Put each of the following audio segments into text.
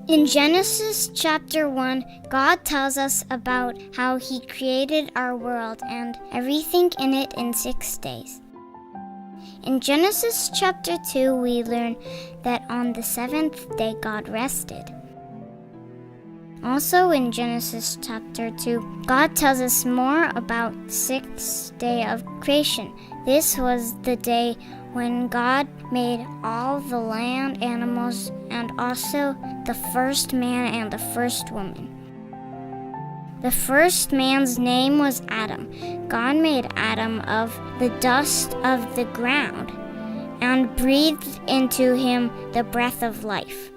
In Genesis chapter 1, God tells us about how He created our world and everything in it in 6 days. In Genesis chapter 2, we learn that on the 7th day God rested. Also in Genesis chapter 2, God tells us more about the 6th day of creation. This was the day when God made all the land animals and also the first man and the first woman. The first man's name was Adam. God made Adam of the dust of the ground and breathed into him the breath of life.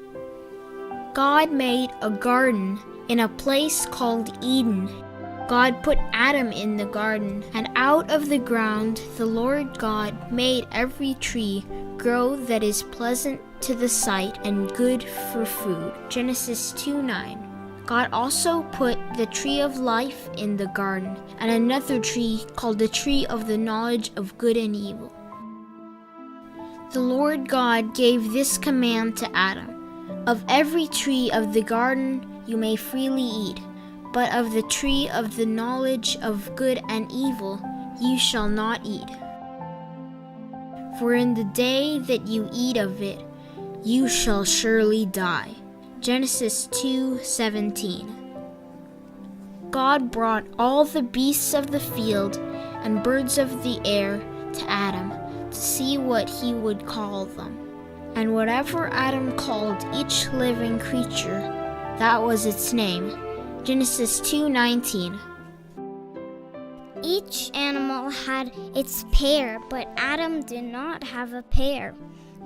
God made a garden in a place called Eden. God put Adam in the garden, and out of the ground the Lord God made every tree grow that is pleasant to the sight and good for food. Genesis 2:9. God also put the tree of life in the garden, and another tree called the tree of the knowledge of good and evil. The Lord God gave this command to Adam: "Of every tree of the garden you may freely eat, but of the tree of the knowledge of good and evil you shall not eat. For in the day that you eat of it, you shall surely die." Genesis 2:17. God brought all the beasts of the field and birds of the air to Adam to see what he would call them. And whatever Adam called each living creature, that was its name. Genesis 2:19. Each animal had its pair, but Adam did not have a pair.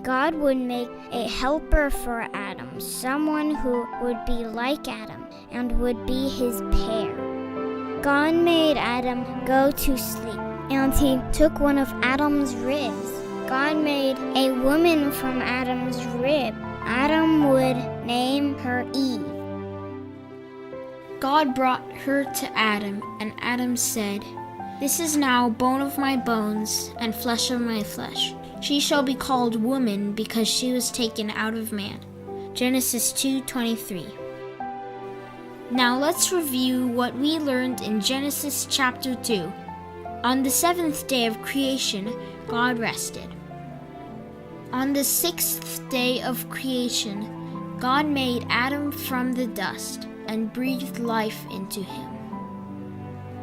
God would make a helper for Adam, someone who would be like Adam and would be his pair. God made Adam go to sleep, and he took one of Adam's ribs. God made a woman from Adam's rib. Adam would name her Eve. God brought her to Adam, and Adam said, "This is now bone of my bones and flesh of my flesh. She shall be called woman because she was taken out of man." Genesis 2:23. Now let's review what we learned in Genesis chapter 2. On the 7th day of creation, God rested. On the 6th day of creation, God made Adam from the dust and breathed life into him.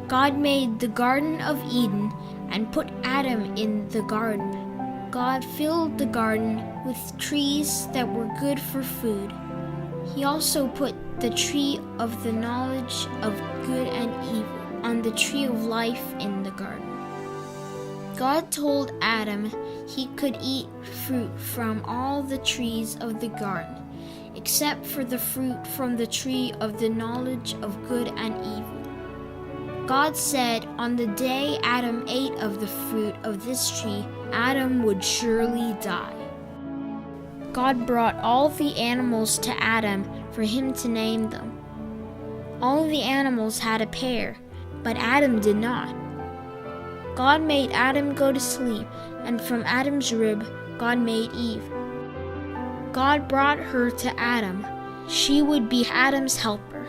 God made the Garden of Eden and put Adam in the garden. God filled the garden with trees that were good for food. He also put the tree of the knowledge of good and evil on the tree of life in the garden. God told Adam he could eat fruit from all the trees of the garden, except for the fruit from the tree of the knowledge of good and evil. God said on the day Adam ate of the fruit of this tree, Adam would surely die. God brought all the animals to Adam for him to name them. All the animals had a pair, but Adam did not. God made Adam go to sleep, and from Adam's rib, God made Eve. God brought her to Adam. She would be Adam's helper.